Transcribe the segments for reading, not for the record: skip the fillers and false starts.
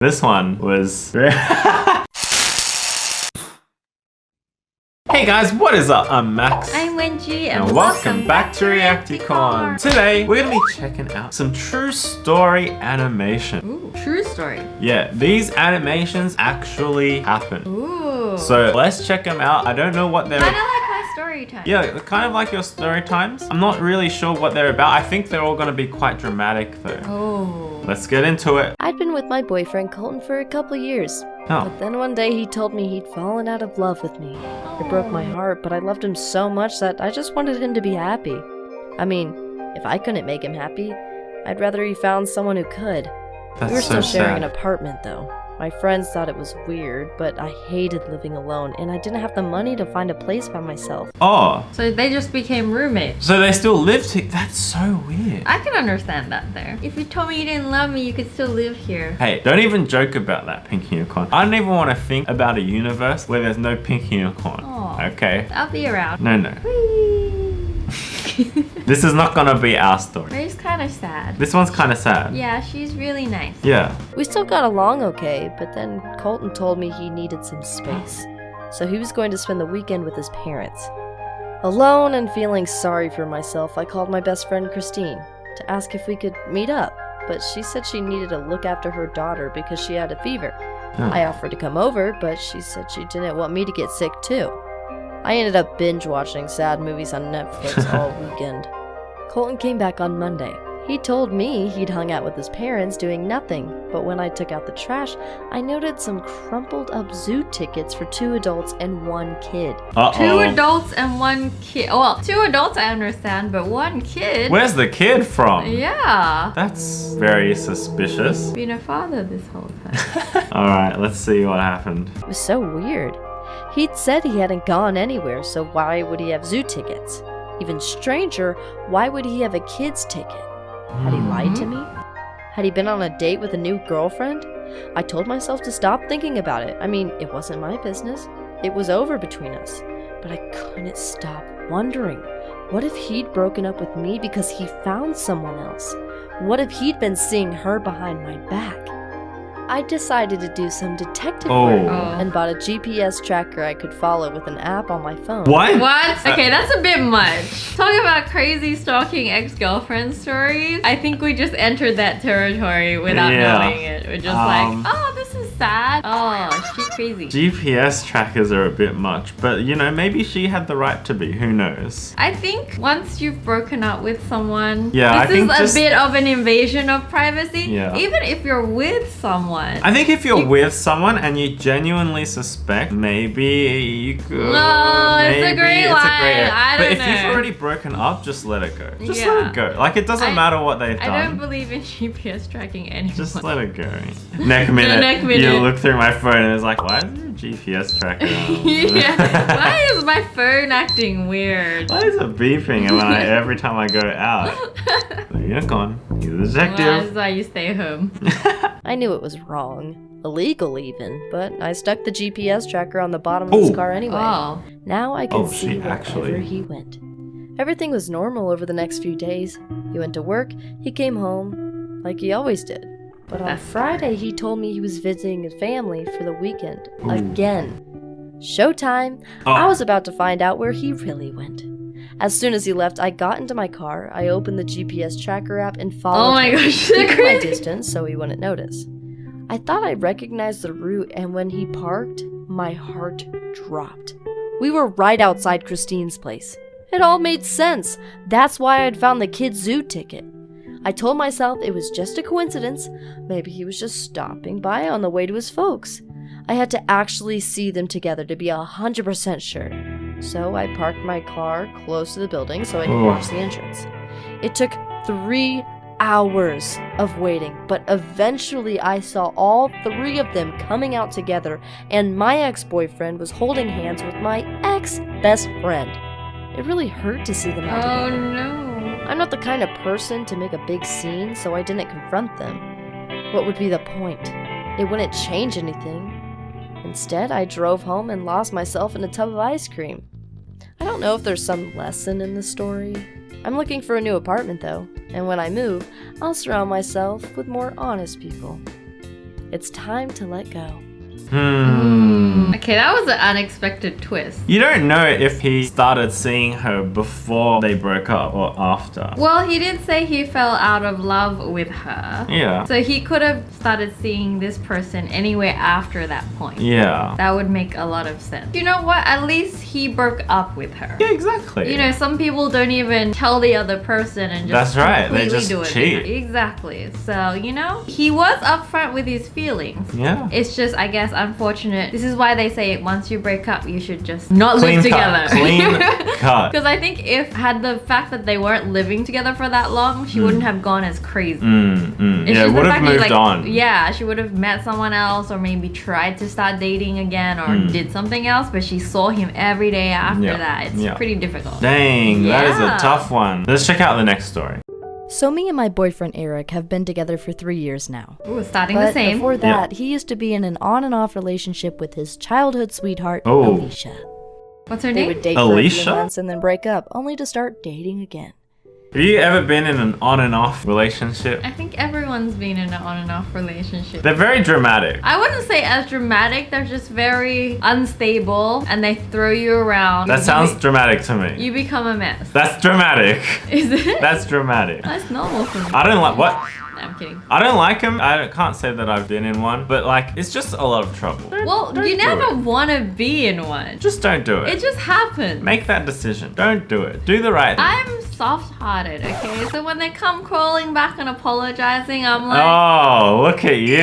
This one was... Hey guys, what is up? I'm Max. I'm Wenji and welcome back to Reacticorns. Today, we're gonna be checking out some true story animation. Ooh, true story. Yeah, these animations actually happen. Ooh. So let's check them out. I don't know what they're... Kind of like my story time. Yeah, kind of like your story times. I'm not really sure what they're about. I think they're all gonna be quite dramatic though. Oh. Let's get into it. I'd been with my boyfriend Colton for a couple years. Oh. But then one day he told me he'd fallen out of love with me. It broke my heart, but I loved him so much that I just wanted him to be happy. I mean, if I couldn't make him happy, I'd rather he found someone who could. That's We were so still sharing an sad. apartment though. My friends thought it was weird, but I hated living alone and I didn't have the money to find a place by myself. Oh, So they just became roommates. so they still live together? That's so weird. I can understand that there. If you told me you didn't love me, you could still live here. Hey, don't even joke about that pink unicorn. I don't even want to think about a universe where there's no pink unicorn. Aw. Okay? I'll be around. No. Whee! This is not gonna be our story. But it's kind of sad. This one's kind of sad. Yeah, she's really nice. Yeah. We still got along okay, but then Colton told me he needed some space. So he was going to spend the weekend with his parents. Alone and feeling sorry for myself, I called my best friend Christine to ask if we could meet up, but she said she needed to look after her daughter because she had a fever. Oh. I offered to come over, but she said she didn't want me to get sick too. I ended up binge watching sad movies on Netflix all weekend. Colton came back on Monday. He told me he'd hung out with his parents doing nothing, but when I took out the trash, I noted some crumpled up zoo tickets for 2 adults and 1 kid. Uh-oh. 2 adults and 1 kid. Well, 2 adults I understand, but 1 kid. Where's the kid from? Yeah. That's very suspicious. Been a father this whole time. Alright, let's see what happened. It was so weird. He'd said he hadn't gone anywhere, so why would he have zoo tickets? Even stranger, why would he have a kid's ticket? Had he lied to me? Had he been on a date with a new girlfriend? I told myself to stop thinking about it. I mean, it wasn't my business. It was over between us. But I couldn't stop wondering. What if he'd broken up with me because he found someone else? What if he'd been seeing her behind my back? I decided to do some detective work and bought a GPS tracker I could follow with an app on my phone. What? What? Okay, that's a bit much. Talk about crazy stalking ex-girlfriend stories. I think we just entered that territory without knowing it. We're just like, oh, this is sad. Oh, she's crazy. GPS trackers are a bit much, but you know, maybe she had the right to be. Who knows? I think once you've broken up with someone, Yeah, this I think is a bit of an invasion of privacy. Yeah. Even if you're with someone. I think if you're with someone and you genuinely suspect, maybe you could. No, it's a gray line. area. I But don't if you've know. already broken up, just let it go. Just Yeah. let it go. Like it doesn't matter what they've done. I don't believe in GPS tracking anyone. Just let it go. Next minute, next minute. you look through my phone and it's like, why is there a GPS tracker on? Yeah. Why is my phone acting weird? Why is it beeping every time I go out? The unicorn. He's a Well, detective. that's why you stay home. I knew it was wrong. Illegal even, but I stuck the GPS tracker on the bottom of his car anyway. Oh. Now I can see she wherever actually- he went. Everything was normal over the next few days. He went to work, he came home, like he always did. But on That's Friday, he told me he was visiting his family for the weekend. Ooh. Again. Showtime! Oh. I was about to find out where he really went. As soon as he left, I got into my car, I opened the GPS tracker app and followed Oh my him, gosh, keeping my crazy. distance so he wouldn't notice. I thought I recognized the route, and when he parked, my heart dropped. We were right outside Christine's place. It all made sense. That's why I'd found the kid's zoo ticket. I told myself it was just a coincidence. Maybe he was just stopping by on the way to his folks. I had to actually see them together to be 100% sure. So I parked my car close to the building so I could watch the entrance. It took 3 hours of waiting, but eventually I saw all 3 of them coming out together, and my ex-boyfriend was holding hands with my ex-best friend. It really hurt to see them out Oh together. no. I'm not the kind of person to make a big scene, so I didn't confront them. What would be the point? It wouldn't change anything. Instead, I drove home and lost myself in a tub of ice cream. I don't know if there's some lesson in the story. I'm looking for a new apartment though, and when I move, I'll surround myself with more honest people. It's time to let go. Okay, that was an unexpected twist. You don't know if he started seeing her before they broke up or after. Well, he did say he fell out of love with her. Yeah. So he could have started seeing this person anyway after that point. Yeah. That would make a lot of sense. You know what? At least he broke up with her. Yeah, exactly. You know, some people don't even tell the other person and just That's right. They completely just do it. cheat. Exactly. So, you know, he was upfront with his feelings. Yeah. It's just, I guess, unfortunate. This is why they say once you break up, you should just not live together. Clean cut. Because I think if had the fact that they weren't living together for that long, she wouldn't have gone as crazy. It's Yeah, just the would have fact that, moved on. Yeah, she would have met someone else or maybe tried to start dating again or did something else, but she saw him every day after that. It's pretty difficult. Dang, that is Yeah. a tough one. Let's check out the next story. So me and my boyfriend Eric have been together for 3 years now. Ooh, starting But the same. before that, he used to be in an on and off relationship with his childhood sweetheart, Oh. Alicia. What's her They name? would date for a Alicia? few months and then break up, only to start dating again. Have you ever been in an on and off relationship? I think everyone's been in an on and off relationship. They're very dramatic. I wouldn't say as dramatic, they're just very unstable and they throw you around. That sounds dramatic to me. You become a mess. That's dramatic. Is it? That's dramatic. That's normal for me. I don't like what? No, I'm kidding. I don't like him. Can't say that I've been in one, but like it's just a lot of trouble. Well, Don't you do never it. want to be in one. Just don't do it. It just happens. Make that decision. Don't do it. Do the right thing. I'm soft-hearted, okay? So when they come crawling back and apologizing, I'm like, Oh, look at you.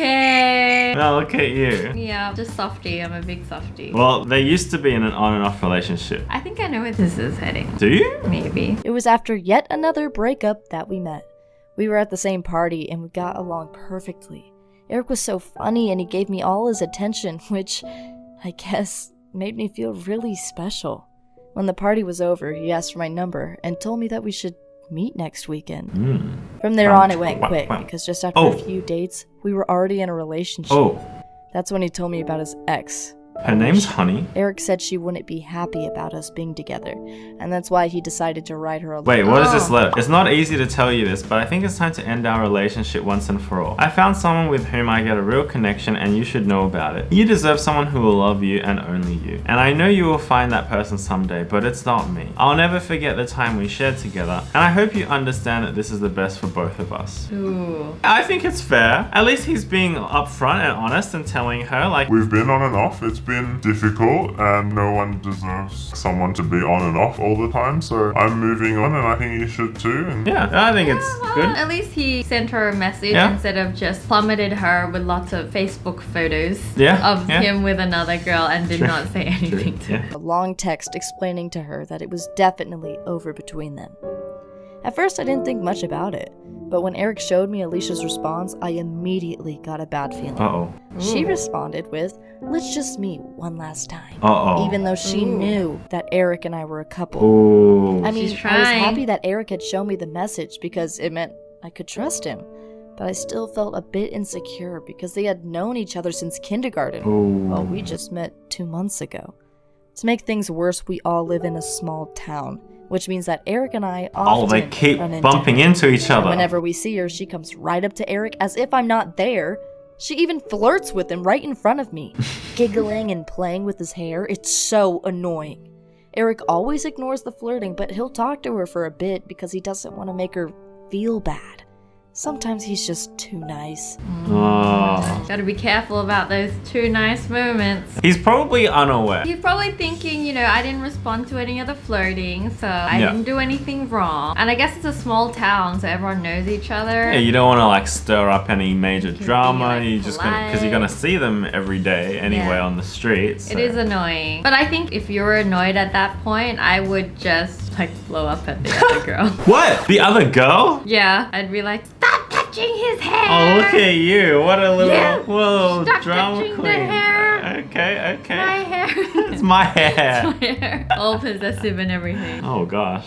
okay. No, look at you. Yeah, just softy. I'm a big softy. Well, they used to be in an on and off relationship. I think I know where this is heading. Do you? Maybe. It was after yet another breakup that we met. We were at the same party and we got along perfectly. Eric was so funny and he gave me all his attention, which I guess made me feel really special. When the party was over, he asked for my number and told me that we should meet next weekend. From there on, it went quick because just after a few dates, we were already in a relationship. Oh, That's when he told me about his ex. her name's Honey. Eric said she wouldn't be happy about us being together, and that's why he decided to write her a Wait, letter. what is this letter? It's not easy to tell you this, but I think it's time to end our relationship once and for all. I found someone with whom I get a real connection and you should know about it. You deserve someone who will love you and only you. And I know you will find that person someday, but it's not me. I'll never forget the time we shared together, and I hope you understand that this is the best for both of us. Ooh. I think it's fair. At least he's being upfront and honest and telling her, like, We've been on and off. It's been difficult and no one deserves someone to be on and off all the time. So I'm moving on and I think you should too. And yeah, I think it's Well, good. at least he sent her a message Yeah. instead of just plummeted her with lots of Facebook photos of Yeah. him with another girl and did True. not say anything to Yeah. her. A long text explaining to her that it was definitely over between them. At first, I didn't think much about it, but when Eric showed me Alicia's response, I immediately got a bad feeling. Uh-oh. She Ooh. responded with, "Let's just meet one last time." Uh-oh. Even though she Ooh. knew that Eric and I were a couple. Ooh. I mean, She's I was trying. happy that Eric had shown me the message because it meant I could trust him. But I still felt a bit insecure because they had known each other since kindergarten. Ooh. Well, we just met 2 months ago. To make things worse, we all live in a small town, which means that Eric and I often they keep run into bumping her. into each And other. whenever we see her, she comes right up to Eric as if I'm not there. She even flirts with him right in front of me, giggling and playing with his hair. It's so annoying. Eric always ignores the flirting, but he'll talk to her for a bit because he doesn't want to make her feel bad. Sometimes he's just too nice. Oh. Gotta be careful about those too nice moments. He's probably unaware. He's probably thinking, you know, I didn't respond to any of the flirting, so I Yeah. didn't do anything wrong. And I guess it's a small town, so everyone knows each other. Yeah, you don't want to like stir up any major be, drama. like, You just gonna because you're gonna see them every day anyway Yeah. on the streets. It is annoying. But I think if you were annoyed at that point, I would just like blow up at the other girl. What? The other girl? Yeah, I'd be like, stop touching his hair! Oh, look at you! What a little, Yeah. whoa, Stop drama touching the queen. hair. Okay, okay. My hair. It's my hair. My hair. All possessive and everything. Oh gosh.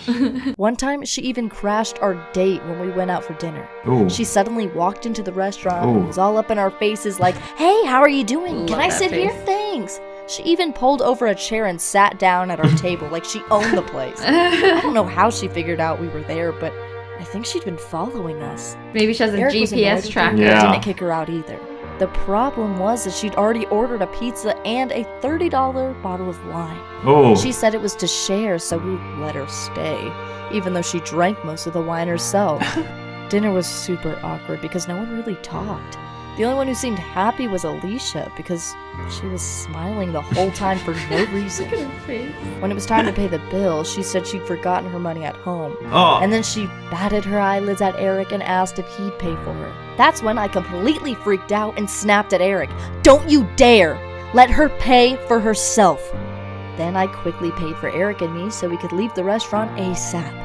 One time, she even crashed our date when we went out for dinner. Ooh. She suddenly walked into the restaurant Ooh. and was all up in our faces like, "Hey, how are you doing? Can Love I that sit here? face. Thanks." She even pulled over a chair and sat down at our table like she owned the place. I don't know how she figured out we were there, but I think she'd been following us. Maybe she has a Eric was annoyed GPS with her, tracker. but Yeah. didn't kick her out either. The problem was that she'd already ordered a pizza and a $30 bottle of wine. Oh. She said it was to share, so we let her stay, even though she drank most of the wine herself. Dinner was super awkward because no one really talked. The only one who seemed happy was Alicia because she was smiling the whole time for no reason. Look at her face. When it was time to pay the bill, she said she'd forgotten her money at home. Oh. And then she batted her eyelids at Eric and asked if he'd pay for her. That's when I completely freaked out and snapped at Eric. "Don't you dare! Let her pay for herself!" Then I quickly paid for Eric and me so we could leave the restaurant ASAP.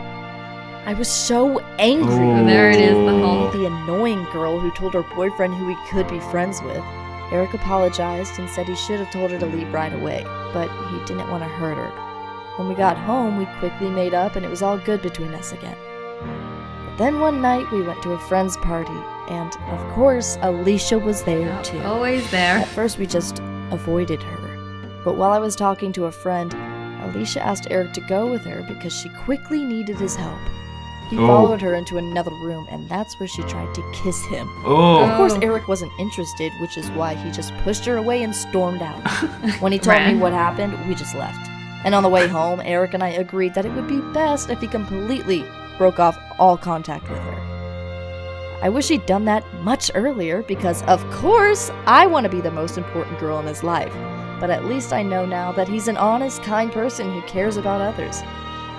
I was so angry. Ooh. There it is, the whole... The annoying girl who told her boyfriend who he could be friends with. Eric apologized and said he should have told her to leave right away, but he didn't want to hurt her. When we got home, we quickly made up and it was all good between us again. But then one night we went to a friend's party, and of course, Alicia was there too. Always there. At first we just avoided her, but while I was talking to a friend, Alicia asked Eric to go with her because she quickly needed his help. He followed her into another room, and that's where she tried to kiss him. Oh. Of course, Eric wasn't interested, which is why he just pushed her away and stormed out. When he told me what happened, we just left. And on the way home, Eric and I agreed that it would be best if he completely broke off all contact with her. I wish he'd done that much earlier because, of course, I want to be the most important girl in his life. But at least I know now that he's an honest, kind person who cares about others.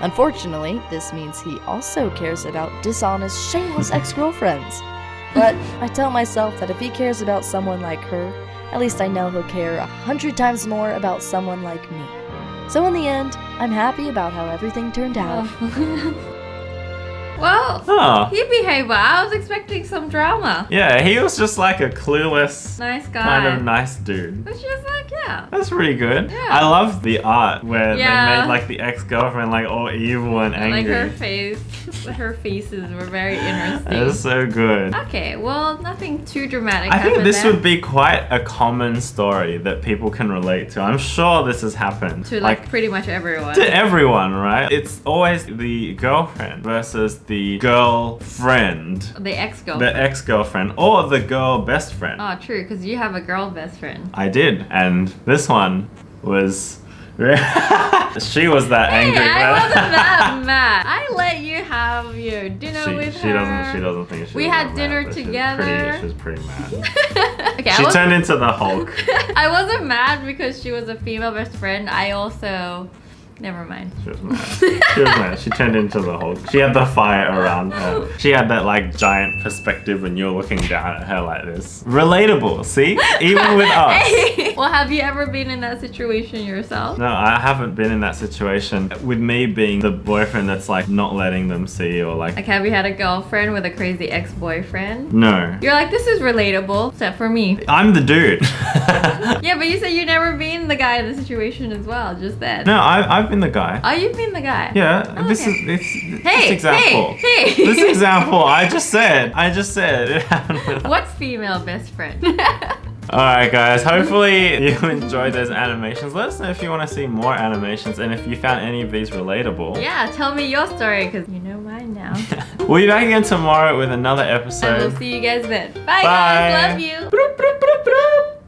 Unfortunately, this means he also cares about dishonest, shameless ex-girlfriends. But I tell myself that if he cares about someone like her, at least I know he'll care 100 times more about someone like me. So in the end, I'm happy about how everything turned out. Well, he behaved well. I was expecting some drama. Yeah, he was just like a clueless, Nice guy. kind of nice dude. Which is like, yeah. That's really good. Yeah. I love the art where Yeah. they made like the ex-girlfriend like all evil and angry. Like her face, her faces were very interesting. It was so good. Okay, well, nothing too dramatic I think happened this there. would be quite a common story that people can relate to. I'm sure this has happened. To like pretty much everyone. To everyone, right? It's always the girlfriend versus the girlfriend. The ex-girlfriend. The ex-girlfriend or the girl best friend. Oh, true, because you have a girl best friend. I did, and this one was... she was that angry. I wasn't that mad. I let you have your dinner with she her. doesn't think she We was had that dinner mad, but together. She was pretty mad. Okay, She turned into the Hulk. I wasn't mad because she was a female best friend. I also... Never mind. She was mad. She was mad. She turned into the Hulk. She had the fire around her. She had that like giant perspective when you're looking down at her like this. Relatable, see? Even with us. Hey. Well, have you ever been in that situation yourself? No, I haven't been in that situation. With me being the boyfriend that's like not letting them see or like... Like, have you had a girlfriend with a crazy ex-boyfriend? No. You're like, this is relatable, except for me. I'm the dude. Yeah, but you said you never been the guy in the situation as well, just then. No, I've been the guy. Oh, you've been the guy. Yeah, Oh, this okay. this example. Hey! This example, I just said it happened with What's female best friend? Alright guys, hopefully you enjoyed those animations. Let us know if you want to see more animations and if you found any of these relatable. Yeah, tell me your story, because you know mine now. We'll be back again tomorrow with another And episode. we'll see you guys then. Bye. Bye. Guys, love you.